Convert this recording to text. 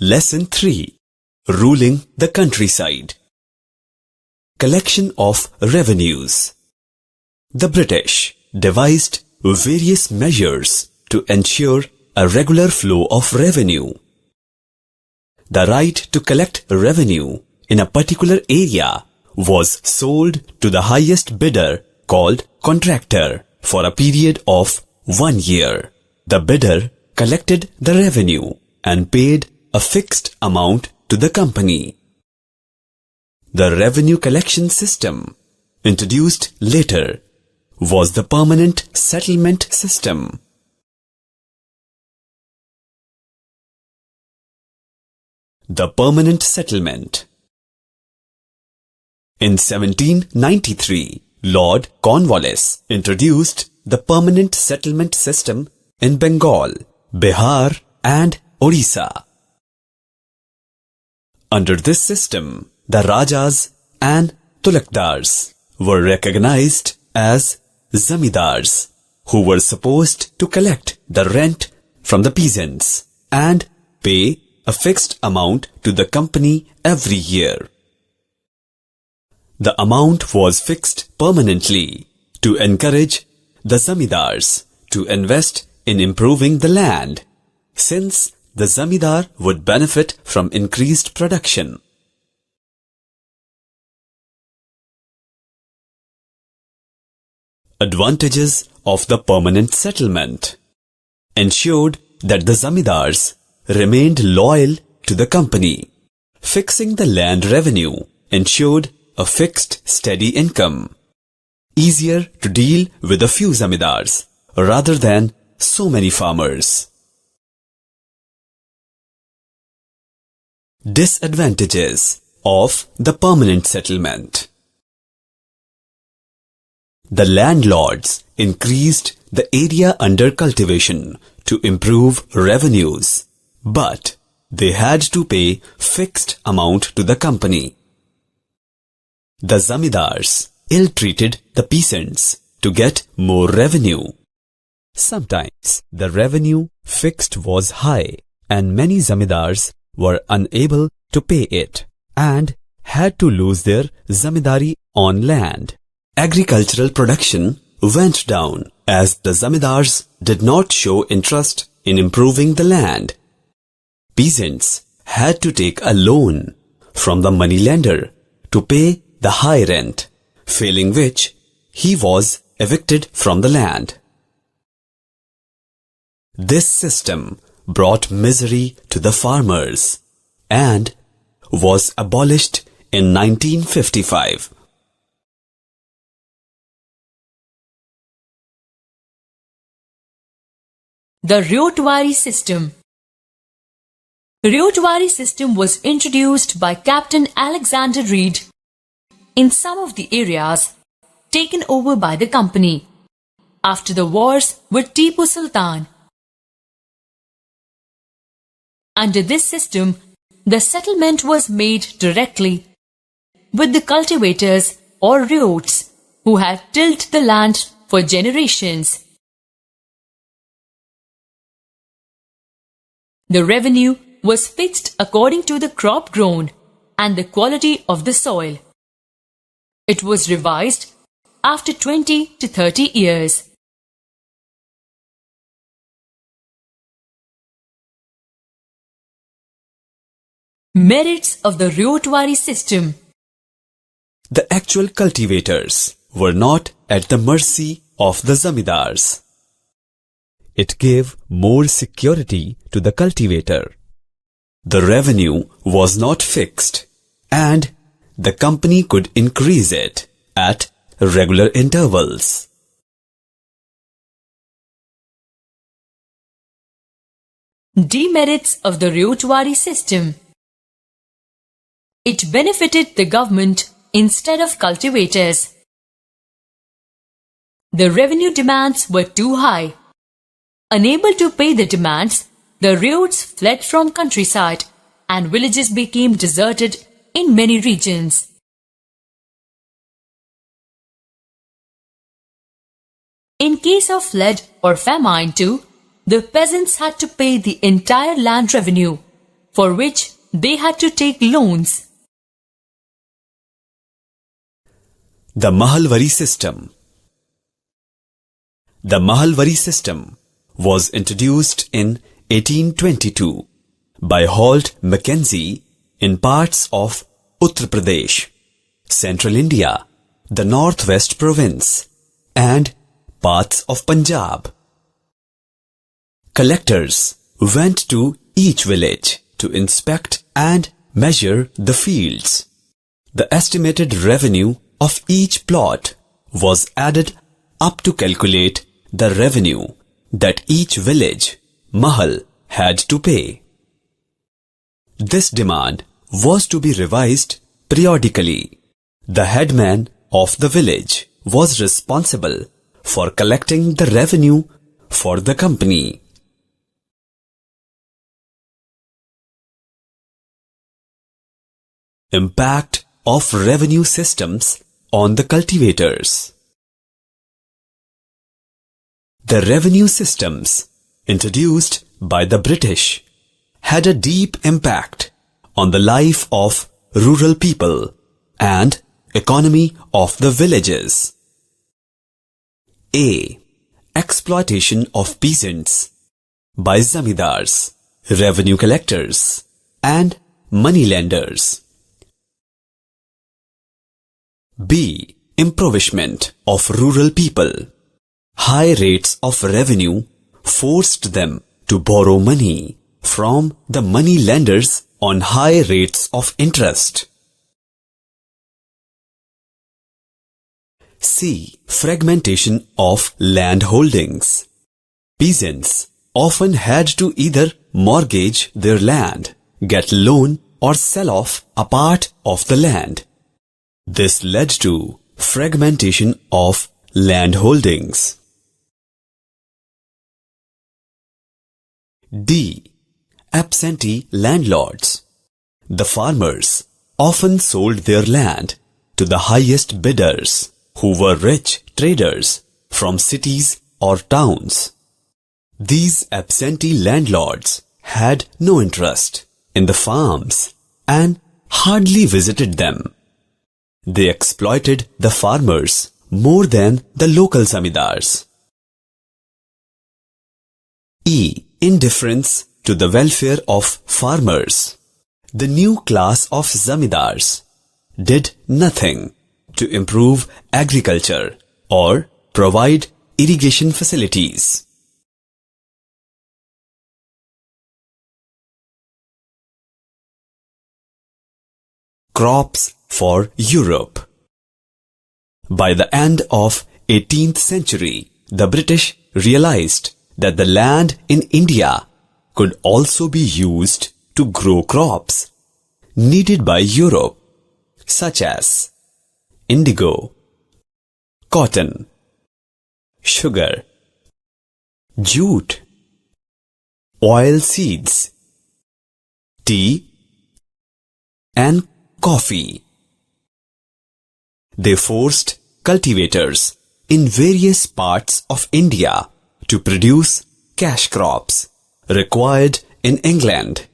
Lesson 3. Ruling the countryside. Collection of revenues. The British devised various measures to ensure a regular flow of revenue. The right to collect revenue in a particular area was sold to the highest bidder, called contractor, for a period of 1 year. The bidder collected the revenue and paid a fixed amount to the company. The revenue collection system, introduced later, was the permanent settlement system. The permanent settlement. In 1793, Lord Cornwallis introduced the permanent settlement system in Bengal, Bihar and Orissa. Under this system, the Rajas and Tulakdars were recognized as Zamindars, who were supposed to collect the rent from the peasants and pay a fixed amount to the company every year. The amount was fixed permanently to encourage the Zamindars to invest in improving the land, since the Zamindar would benefit from increased production. Advantages of the permanent settlement ensured that the Zamindars remained loyal to the company. Fixing the land revenue ensured a fixed, steady income. Easier to deal with a few Zamindars rather than so many farmers. Disadvantages of the permanent settlement. The landlords increased the area under cultivation to improve revenues, but they had to pay fixed amount to the company. The Zamindars ill-treated the peasants to get more revenue. Sometimes the revenue fixed was high and many Zamindars were unable to pay it and had to lose their zamindari on land. Agricultural production went down as the Zamindars did not show interest in improving the land. Peasants had to take a loan from the moneylender to pay the high rent, failing which he was evicted from the land. This system brought misery to the farmers and was abolished in 1955. The Ryotwari system. Ryotwari system was introduced by Captain Alexander Reid in some of the areas taken over by the company after the wars with Tipu Sultan. Under this system, the settlement was made directly with the cultivators or ryots who had tilled the land for generations. The revenue was fixed according to the crop grown and the quality of the soil. It was revised after 20 to 30 years. Merits of the Ryotwari system. The actual cultivators were not at the mercy of the Zamindars. It gave more security to the cultivator. The revenue was not fixed and the company could increase it at regular intervals. Demerits of the Ryotwari system. It benefited the government instead of cultivators. The revenue demands were too high. Unable to pay the demands, the ryots fled from countryside and villages became deserted in many regions. In case of flood or famine too, the peasants had to pay the entire land revenue for which they had to take loans. The Mahalwari system. The Mahalwari system was introduced in 1822 by Holt Mackenzie in parts of Uttar Pradesh, Central India, the Northwest Province, and parts of Punjab. Collectors went to each village to inspect and measure the fields. The estimated revenue of each plot was added up to calculate the revenue that each village, mahal, had to pay. This demand was to be revised periodically. The headman of the village was responsible for collecting the revenue for the company. Impact of revenue systems on the cultivators. The revenue systems introduced by the British had a deep impact on the life of rural people and economy of the villages. A. Exploitation of peasants by zamindars, revenue collectors, and moneylenders. B. Impoverishment of rural people. High rates of revenue forced them to borrow money from the money lenders on high rates of interest. C. Fragmentation of land holdings. Peasants often had to either mortgage their land, get loan, or sell off a part of the land. This led to fragmentation of land holdings. D. Absentee landlords. The farmers often sold their land to the highest bidders, who were rich traders from cities or towns. These absentee landlords had no interest in the farms and hardly visited them. They exploited the farmers more than the local zamindars. E. Indifference to the welfare of farmers. The new class of zamindars did nothing to improve agriculture or provide irrigation facilities. Crops for Europe. By the end of 18th century, the British realized that the land in India could also be used to grow crops needed by Europe, such as indigo, cotton, sugar, jute, oil seeds, tea, and coffee. They forced cultivators in various parts of India to produce cash crops required in England,